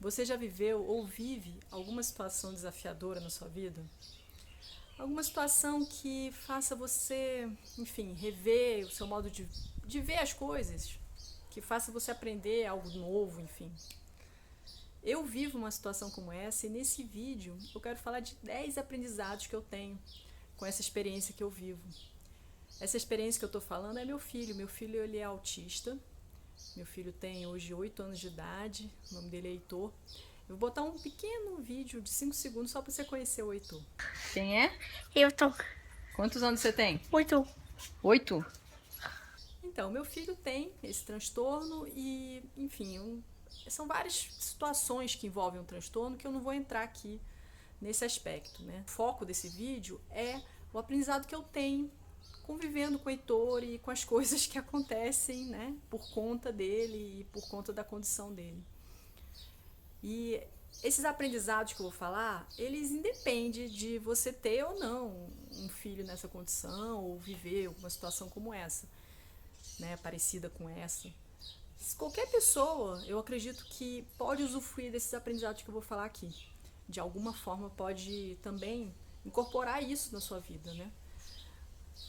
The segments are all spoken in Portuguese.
Você já viveu ou vive alguma situação desafiadora na sua vida? Alguma situação que faça você, enfim, rever o seu modo de ver as coisas, que faça você aprender algo novo, enfim. Eu vivo uma situação como essa e nesse vídeo eu quero falar de 10 aprendizados que eu tenho com essa experiência que eu vivo. Essa experiência que eu estou falando é meu filho. Meu filho ele é autista. Meu filho tem hoje 8 anos de idade. O nome dele é Heitor. Eu vou botar um pequeno vídeo de 5 segundos só para você conhecer o Heitor. Quem é? Eu tô Quantos anos você tem? muito. 8? Então, meu filho tem esse transtorno e, enfim, são várias situações que envolvem um transtorno que eu não vou entrar aqui nesse aspecto, né? O foco desse vídeo é o aprendizado que eu tenho convivendo com o Heitor e com as coisas que acontecem, né, por conta dele e por conta da condição dele. E esses aprendizados que eu vou falar, eles independem de você ter ou não um filho nessa condição ou viver uma situação como essa, né, parecida com essa. Qualquer pessoa, eu acredito que pode usufruir desses aprendizados que eu vou falar aqui. De alguma forma pode também incorporar isso na sua vida, né?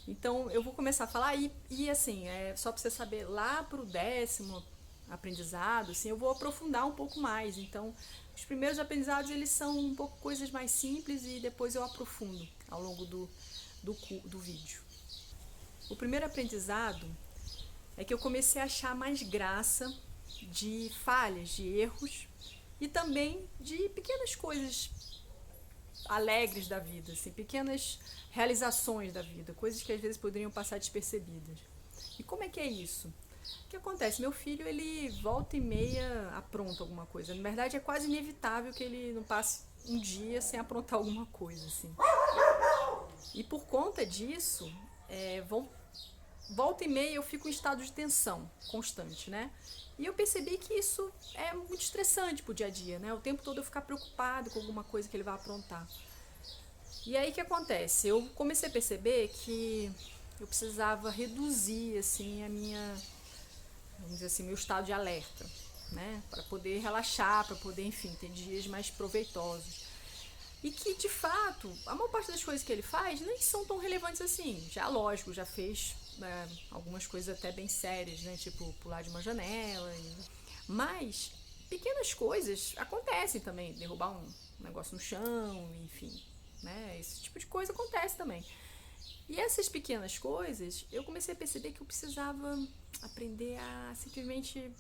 Então eu vou começar a falar e assim, só para você saber, lá para o 10º aprendizado, assim, eu vou aprofundar um pouco mais. Então, os primeiros aprendizados eles são um pouco coisas mais simples e depois eu aprofundo ao longo do vídeo. O primeiro aprendizado é que eu comecei a achar mais graça de falhas, de erros e também de pequenas coisas alegres da vida, assim, pequenas realizações da vida, coisas que às vezes poderiam passar despercebidas. E como é que é isso? O que acontece? Meu filho, ele volta e meia apronta alguma coisa. Na verdade, é quase inevitável que ele não passe um dia sem aprontar alguma coisa, assim. E por conta disso, volta e meia eu fico em estado de tensão constante, né? E eu percebi que isso é muito estressante pro dia a dia, né? O tempo todo eu ficar preocupado com alguma coisa que ele vai aprontar. E aí o que acontece? Eu comecei a perceber que eu precisava reduzir assim a minha, vamos dizer assim, meu estado de alerta, né? Para poder relaxar, para poder, enfim, ter dias mais proveitosos. E que, de fato, a maior parte das coisas que ele faz nem são tão relevantes assim. Já, lógico, já fez algumas coisas até bem sérias, né? Tipo, pular de uma janela. Mas pequenas coisas acontecem também. Derrubar um negócio no chão, enfim. Né? Esse tipo de coisa acontece também. E essas pequenas coisas, eu comecei a perceber que eu precisava aprender a simplesmente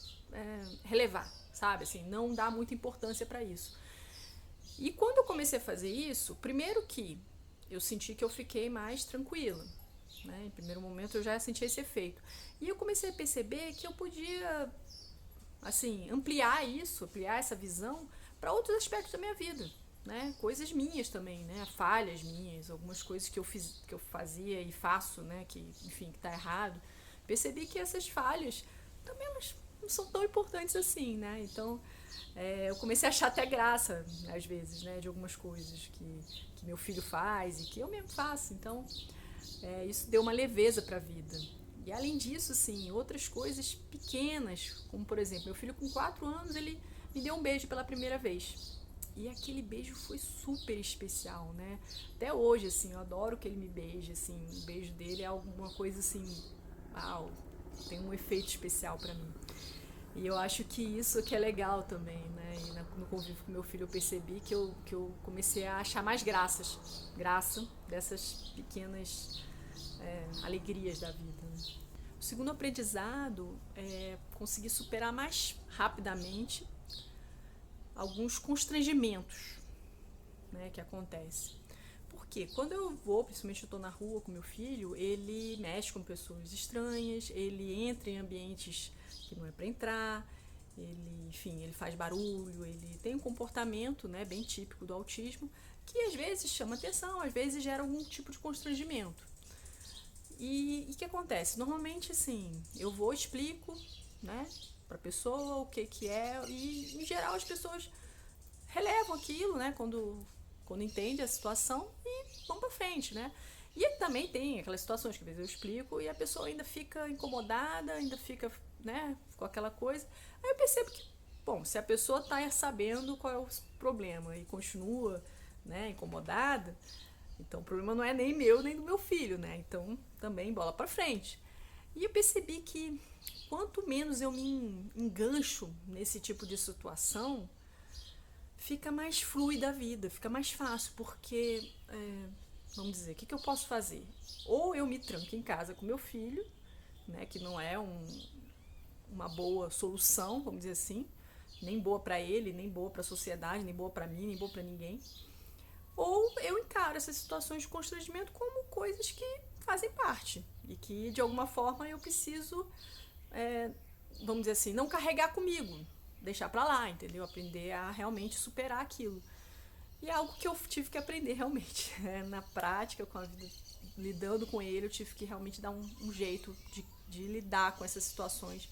relevar, sabe? Assim, não dar muita importância para isso. E quando eu comecei a fazer isso, primeiro que eu senti que eu fiquei mais tranquila, né? Em primeiro momento eu já senti esse efeito. E eu comecei a perceber que eu podia, assim, ampliar essa visão para outros aspectos da minha vida, né? Coisas minhas também, né? Falhas minhas, algumas coisas que eu fazia e faço, né? Que, enfim, que tá errado. Percebi que essas falhas também elas não são tão importantes assim, né? Então, eu comecei a achar até graça, às vezes, né, de algumas coisas que meu filho faz e que eu mesmo faço. Então, isso deu uma leveza para a vida. E além disso, sim, outras coisas pequenas, como por exemplo, meu filho com 4 anos, ele me deu um beijo pela primeira vez. E aquele beijo foi super especial, né? Até hoje, assim, eu adoro que ele me beije, assim, o beijo dele é alguma coisa assim, uau, tem um efeito especial para mim. E eu acho que isso que é legal também, né? E no convívio com meu filho eu percebi que eu comecei a achar mais graça dessas pequenas alegrias da vida. Né? O segundo aprendizado é conseguir superar mais rapidamente alguns constrangimentos, né, que acontecem. Porque quando eu vou, principalmente eu estou na rua com meu filho, ele mexe com pessoas estranhas, ele entra em ambientes que não é para entrar, ele, enfim, ele faz barulho, ele tem um comportamento, né, bem típico do autismo, que às vezes chama atenção, às vezes gera algum tipo de constrangimento. E o que acontece? Normalmente, assim, eu vou, explico, né, para a pessoa o que é, e em geral as pessoas relevam aquilo, né, quando entende a situação e vão pra frente, né? E também tem aquelas situações que às vezes eu explico e a pessoa ainda fica incomodada, ainda fica, né, com aquela coisa. Aí eu percebo que Bom, se a pessoa está sabendo qual é o problema e continua, né, incomodada, então o problema não é nem meu nem do meu filho, né? Então também bola para frente. E eu percebi que quanto menos eu me engancho nesse tipo de situação, fica mais fluida a vida, fica mais fácil, porque, vamos dizer, o que eu posso fazer? Ou eu me tranco em casa com meu filho, né, que não é uma boa solução, vamos dizer assim, nem boa para ele, nem boa para a sociedade, nem boa para mim, nem boa para ninguém. Ou eu encaro essas situações de constrangimento como coisas que fazem parte e que de alguma forma eu preciso, é, vamos dizer assim, não carregar comigo, deixar pra lá, entendeu? Aprender a realmente superar aquilo. E é algo que eu tive que aprender realmente, na prática, com a vida, lidando com ele, eu tive que realmente dar um jeito de lidar com essas situações,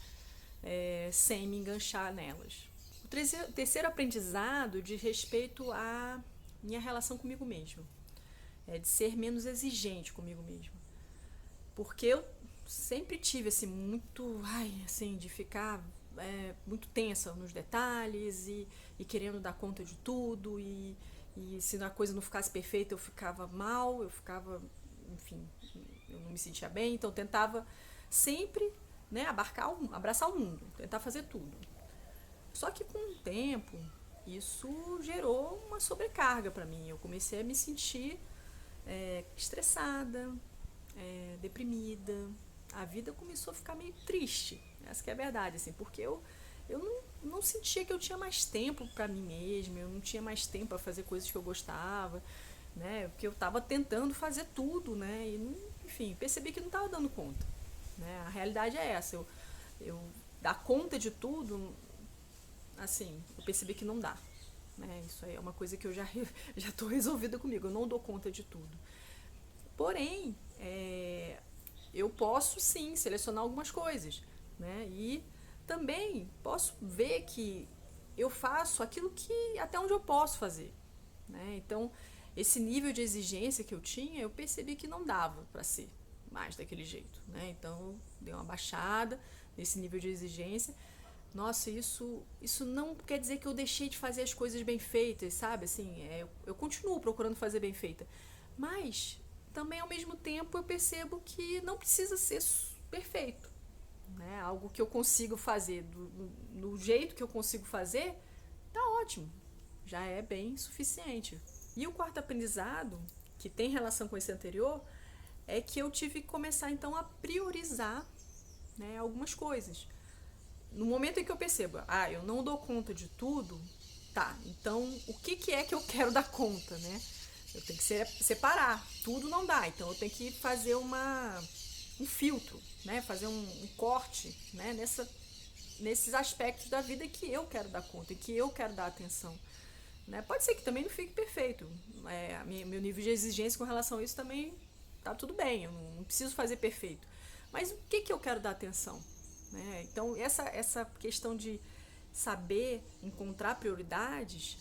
sem me enganchar nelas. O terceiro aprendizado diz respeito à minha relação comigo mesmo, de ser menos exigente comigo mesmo, porque eu sempre tive assim muito, assim, de ficar muito tensa nos detalhes e querendo dar conta de tudo e se a coisa não ficasse perfeita eu ficava mal, eu ficava, enfim, eu não me sentia bem, então eu tentava sempre, né, abraçar o mundo, tentar fazer tudo. Só que com o tempo isso gerou uma sobrecarga para mim. Eu comecei a me sentir estressada, deprimida. A vida começou a ficar meio triste. Essa que é a verdade, assim, porque eu não sentia que eu tinha mais tempo para mim mesma, eu não tinha mais tempo para fazer coisas que eu gostava, né? Porque eu estava tentando fazer tudo, né? E, enfim, percebi que não estava dando conta, né? A realidade é essa. Eu dar conta de tudo, assim, eu percebi que não dá. Né? Isso aí é uma coisa que eu já já estou resolvida comigo. Eu não dou conta de tudo. Porém, eu posso sim selecionar algumas coisas, né? E também posso ver que eu faço aquilo que até onde eu posso fazer, né? Então, esse nível de exigência que eu tinha, eu percebi que não dava para ser mais daquele jeito, né? Então, eu dei uma baixada nesse nível de exigência. Nossa, isso não quer dizer que eu deixei de fazer as coisas bem feitas, sabe? Assim, eu continuo procurando fazer bem feita. Mas também ao mesmo tempo eu percebo que não precisa ser perfeito, né? Algo que eu consigo fazer do jeito que eu consigo fazer, tá ótimo, já é bem suficiente. E o quarto aprendizado, que tem relação com esse anterior, é que eu tive que começar então a priorizar, né, algumas coisas. No momento em que eu percebo, eu não dou conta de tudo, tá, então o que é que eu quero dar conta, né? Eu tenho que separar, tudo não dá, então eu tenho que fazer um filtro, né? Fazer um corte, né? Nesses aspectos da vida que eu quero dar conta, que eu quero dar atenção. Né? Pode ser que também não fique perfeito. Meu nível de exigência com relação a isso também tá tudo bem, eu não preciso fazer perfeito. Mas o que eu quero dar atenção? Né? Então, essa questão de saber encontrar prioridades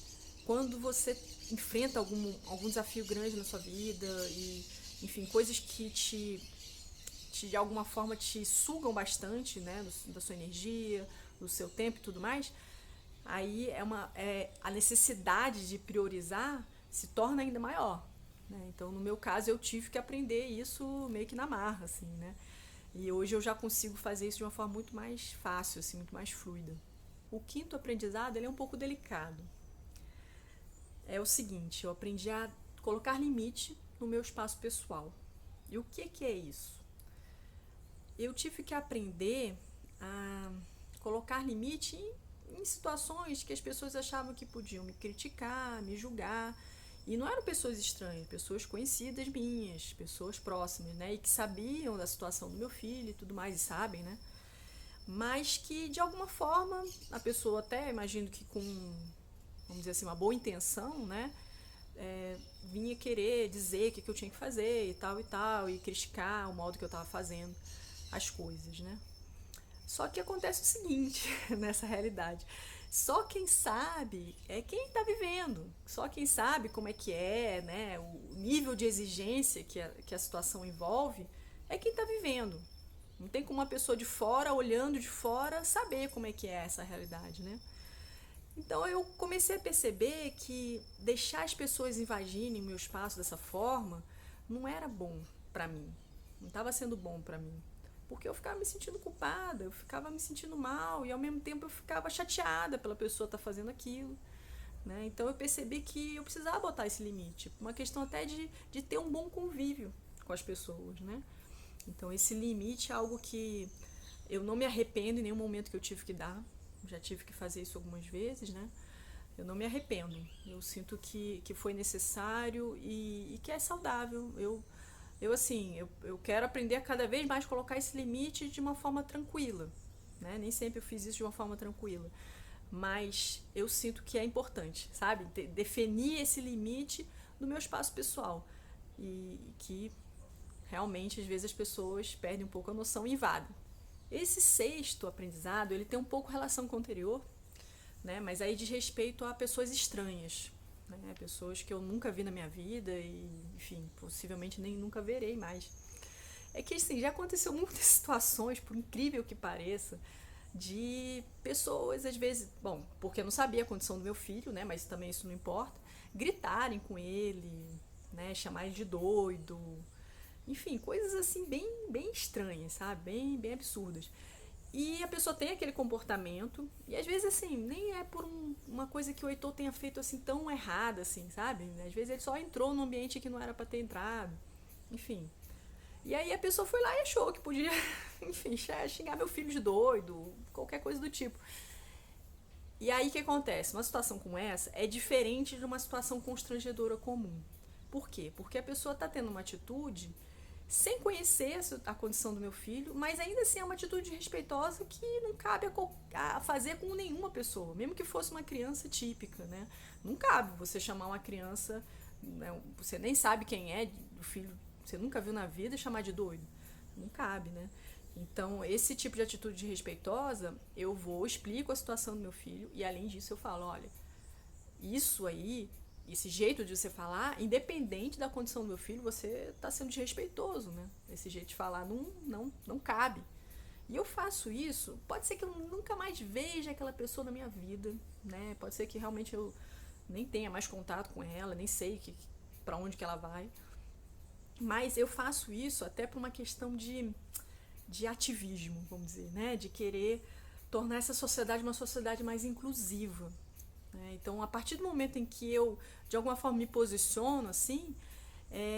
quando você enfrenta algum desafio grande na sua vida e, enfim, coisas que de alguma forma te sugam bastante, né, da sua energia, do seu tempo e tudo mais, aí a necessidade de priorizar se torna ainda maior. Né? Então, no meu caso, eu tive que aprender isso meio que na marra, assim, né? E hoje eu já consigo fazer isso de uma forma muito mais fácil, assim, muito mais fluida. O quinto aprendizado ele é um pouco delicado. É o seguinte, eu aprendi a colocar limite no meu espaço pessoal. E o que é isso? Eu tive que aprender a colocar limite em situações que as pessoas achavam que podiam me criticar, me julgar. E não eram pessoas estranhas, pessoas conhecidas minhas, pessoas próximas, né? E que sabiam da situação do meu filho e tudo mais, e sabem, né? Mas que, de alguma forma, a pessoa até, imagino que com, vamos dizer assim, uma boa intenção, né? Vinha querer dizer o que eu tinha que fazer e tal, e criticar o modo que eu estava fazendo as coisas, né? Só que acontece o seguinte nessa realidade. Só quem sabe é quem está vivendo. Só quem sabe como é, né? O nível de exigência que a situação envolve é quem está vivendo. Não tem como uma pessoa de fora, olhando de fora, saber como é que é essa realidade, né? Então eu comecei a perceber que deixar as pessoas invadirem o meu espaço dessa forma não era bom pra mim. Não estava sendo bom pra mim. Porque eu ficava me sentindo culpada, eu ficava me sentindo mal e ao mesmo tempo eu ficava chateada pela pessoa estar fazendo aquilo. Né? Então eu percebi que eu precisava botar esse limite. Uma questão até de ter um bom convívio com as pessoas. Né? Então esse limite é algo que eu não me arrependo em nenhum momento que eu tive que dar. Já tive que fazer isso algumas vezes, né? Eu não me arrependo. Eu sinto que foi necessário e que é saudável. Eu quero aprender a cada vez mais colocar esse limite de uma forma tranquila. Né? Nem sempre eu fiz isso de uma forma tranquila. Mas eu sinto que é importante, sabe? Definir esse limite no meu espaço pessoal. E que realmente, às vezes, as pessoas perdem um pouco a noção e invadem. Esse sexto aprendizado, ele tem um pouco relação com o anterior, né? Mas aí diz respeito a pessoas estranhas, né? Pessoas que eu nunca vi na minha vida e, enfim, possivelmente nem nunca verei mais. É que, assim, já aconteceu muitas situações, por incrível que pareça, de pessoas, às vezes, bom, porque eu não sabia a condição do meu filho, né? Mas também isso não importa, gritarem com ele, né? Chamar ele de doido, enfim, coisas assim bem estranhas, sabe? Bem absurdas. E a pessoa tem aquele comportamento, e às vezes assim, nem é por uma coisa que o Heitor tenha feito assim tão errada, assim, sabe? Às vezes ele só entrou num ambiente que não era pra ter entrado, enfim. E aí a pessoa foi lá e achou que podia, enfim, xingar meu filho de doido, qualquer coisa do tipo. E aí o que acontece? Uma situação como essa é diferente de uma situação constrangedora comum. Por quê? Porque a pessoa está tendo uma atitude sem conhecer a condição do meu filho, mas ainda assim é uma atitude respeitosa que não cabe a fazer com nenhuma pessoa, mesmo que fosse uma criança típica, né? Não cabe você chamar uma criança, né, você nem sabe quem é, o filho, você nunca viu na vida, e chamar de doido. Não cabe, né? Então, esse tipo de atitude respeitosa, eu vou, explico a situação do meu filho e além disso eu falo, olha, isso aí, esse jeito de você falar, independente da condição do meu filho, você está sendo desrespeitoso, né? Esse jeito de falar não cabe. E eu faço isso, pode ser que eu nunca mais veja aquela pessoa na minha vida, né? Pode ser que realmente eu nem tenha mais contato com ela, nem sei para onde que ela vai. Mas eu faço isso até por uma questão de ativismo, vamos dizer, né? De querer tornar essa sociedade uma sociedade mais inclusiva. Né? Então, a partir do momento em que eu, de alguma forma, me posiciono assim,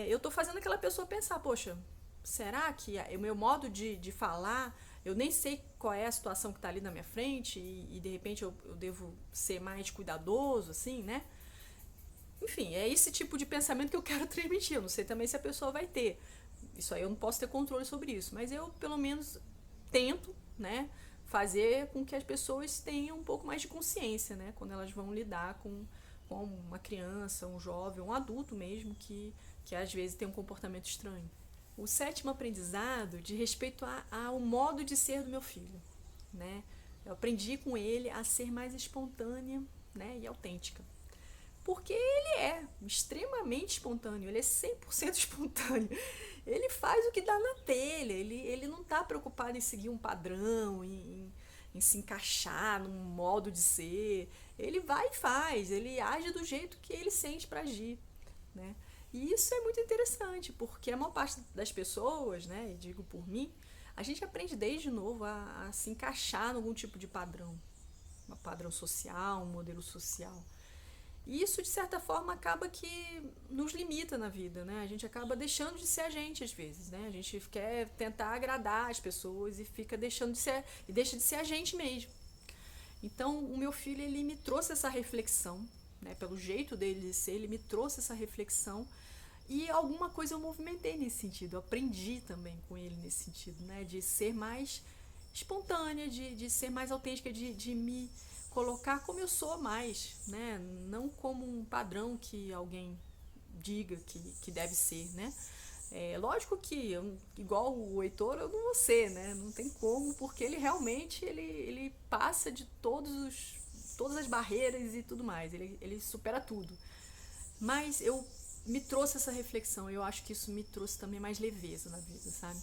eu estou fazendo aquela pessoa pensar, poxa, será que o meu modo de falar, eu nem sei qual é a situação que está ali na minha frente e de repente eu devo ser mais cuidadoso, assim, né? Enfim, é esse tipo de pensamento que eu quero transmitir. Eu não sei também se a pessoa vai ter. Isso aí eu não posso ter controle sobre isso, mas eu pelo menos tento, né, fazer com que as pessoas tenham um pouco mais de consciência, né, quando elas vão lidar com uma criança, um jovem, um adulto mesmo que às vezes tem um comportamento estranho. O sétimo aprendizado de respeito ao modo de ser do meu filho, né? Eu aprendi com ele a ser mais espontânea, né, e autêntica. Porque ele é extremamente espontâneo, ele é 100% espontâneo. Ele faz o que dá na telha, ele não está preocupado em seguir um padrão, em se encaixar num modo de ser. Ele vai e faz, ele age do jeito que ele sente para agir. Né? E isso é muito interessante, porque a maior parte das pessoas, né, e digo por mim, a gente aprende desde novo a se encaixar em algum tipo de padrão. Um padrão social, um modelo social. E isso, de certa forma, acaba que nos limita na vida, né? A gente acaba deixando de ser a gente, às vezes, né? A gente quer tentar agradar as pessoas e fica deixando de ser, e deixa de ser a gente mesmo. Então, o meu filho, ele me trouxe essa reflexão, né? Pelo jeito dele de ser, ele me trouxe essa reflexão e alguma coisa eu movimentei nesse sentido. Eu aprendi também com ele nesse sentido, né? De ser mais espontânea, de ser mais autêntica, de me colocar como eu sou mais, né? Não como um padrão que alguém diga que deve ser, né? É lógico que igual o Heitor eu não vou ser, né? Não tem como, porque ele realmente ele passa de todas as barreiras e tudo mais. Ele supera tudo. Mas eu me trouxe essa reflexão, eu acho que isso me trouxe também mais leveza na vida, sabe?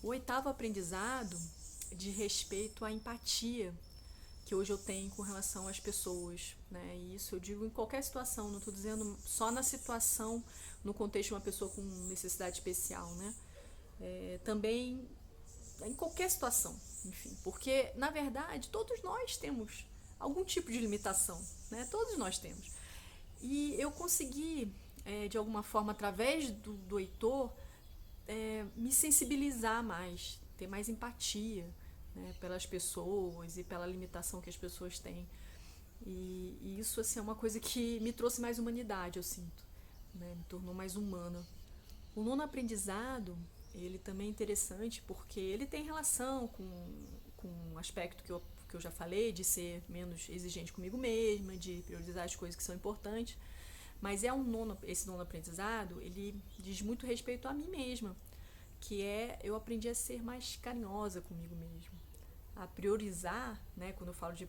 O oitavo aprendizado de respeito à empatia, que hoje eu tenho com relação às pessoas, né? E isso eu digo em qualquer situação, não estou dizendo só na situação, no contexto de uma pessoa com necessidade especial, né? Também em qualquer situação, enfim, porque na verdade todos nós temos algum tipo de limitação, né? Todos nós temos. E eu consegui, de alguma forma, através do Heitor, me sensibilizar mais, ter mais empatia, né, pelas pessoas e pela limitação que as pessoas têm. E isso assim, é uma coisa que me trouxe mais humanidade, eu sinto, né, me tornou mais humana. O nono aprendizado, ele também é interessante porque ele tem relação com um aspecto que eu já falei, de ser menos exigente comigo mesma, de priorizar as coisas que são importantes. Mas esse nono aprendizado, ele diz muito respeito a mim mesma, que eu aprendi a ser mais carinhosa comigo mesma, a priorizar, né, quando eu falo de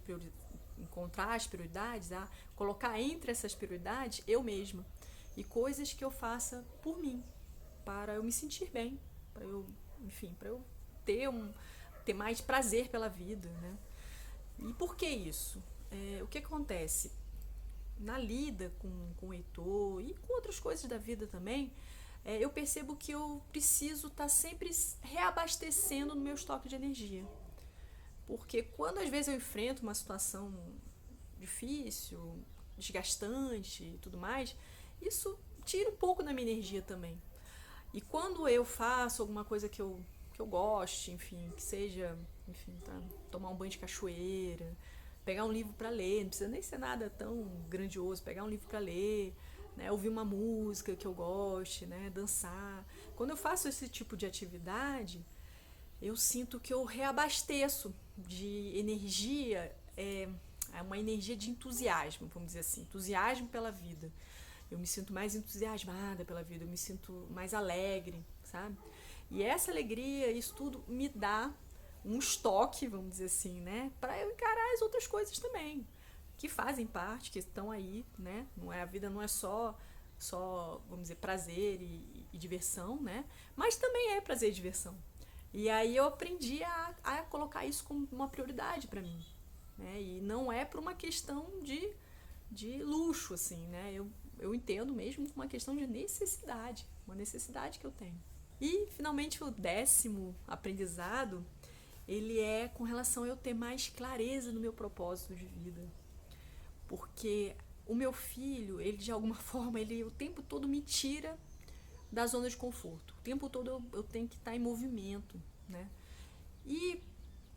encontrar as prioridades, a colocar entre essas prioridades eu mesma, e coisas que eu faça por mim, para eu me sentir bem, para eu, enfim, para eu ter mais prazer pela vida, né? E por que isso? O que acontece? Na lida com o Heitor e com outras coisas da vida também, eu percebo que eu preciso estar sempre reabastecendo no meu estoque de energia. Porque quando às vezes eu enfrento uma situação difícil, desgastante e tudo mais, isso tira um pouco da minha energia também. E quando eu faço alguma coisa que eu goste, enfim, que seja, enfim, tomar um banho de cachoeira, pegar um livro para ler, não precisa nem ser nada tão grandioso, pegar um livro para ler, né, ouvir uma música que eu goste, né, dançar. Quando eu faço esse tipo de atividade, eu sinto que eu reabasteço de energia, uma energia de entusiasmo, vamos dizer assim, entusiasmo pela vida. Eu me sinto mais entusiasmada pela vida, eu me sinto mais alegre, sabe? E essa alegria, isso tudo me dá um estoque, vamos dizer assim, né, para eu encarar as outras coisas também, que fazem parte, que estão aí, né? A vida não é só vamos dizer, prazer e diversão, né? Mas também é prazer e diversão. E aí eu aprendi a colocar isso como uma prioridade para mim, né? E não é por uma questão de luxo, assim, né? Eu entendo mesmo como uma questão de necessidade, uma necessidade que eu tenho. E, finalmente, o 10º aprendizado, ele é com relação a eu ter mais clareza no meu propósito de vida. Porque o meu filho, ele de alguma forma, ele o tempo todo me tira da zona de conforto. O tempo todo eu tenho que estar em movimento, né? E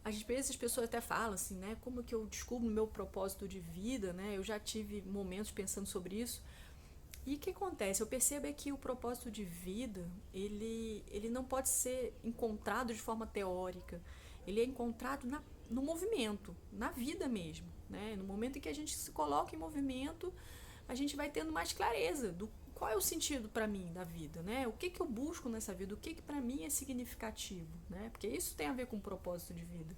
às vezes as pessoas até falam assim, né? Como que eu descubro o meu propósito de vida, né? Eu já tive momentos pensando sobre isso. E o que acontece? Eu percebo que o propósito de vida, ele não pode ser encontrado de forma teórica. Ele é encontrado no movimento, na vida mesmo, né? No momento em que a gente se coloca em movimento, a gente vai tendo mais clareza do qual é o sentido para mim da vida, né? O que eu busco nessa vida, o que para mim é significativo, né? Porque isso tem a ver com o propósito de vida.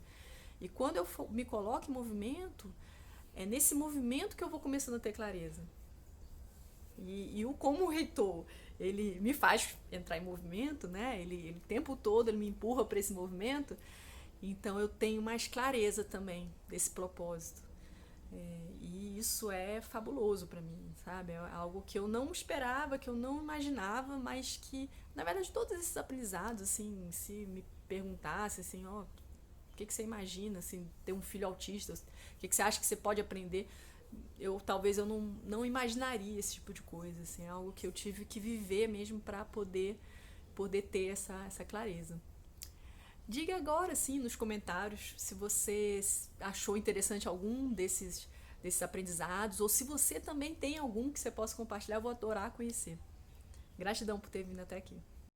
E quando eu me coloco em movimento, é nesse movimento que eu vou começando a ter clareza. Como o Heitor, ele me faz entrar em movimento, né? Ele o tempo todo ele me empurra para esse movimento, então eu tenho mais clareza também desse propósito. E isso é fabuloso para mim, sabe? É algo que eu não esperava, que eu não imaginava, mas que, na verdade, todos esses aprendizados, assim, se me perguntasse, assim, ó, o que você imagina, assim, ter um filho autista, o que você acha que você pode aprender? Talvez eu não imaginaria esse tipo de coisa, assim, é algo que eu tive que viver mesmo para poder ter essa clareza. Diga agora, sim, nos comentários se você achou interessante algum desses aprendizados, ou se você também tem algum que você possa compartilhar, eu vou adorar conhecer. Gratidão por ter vindo até aqui.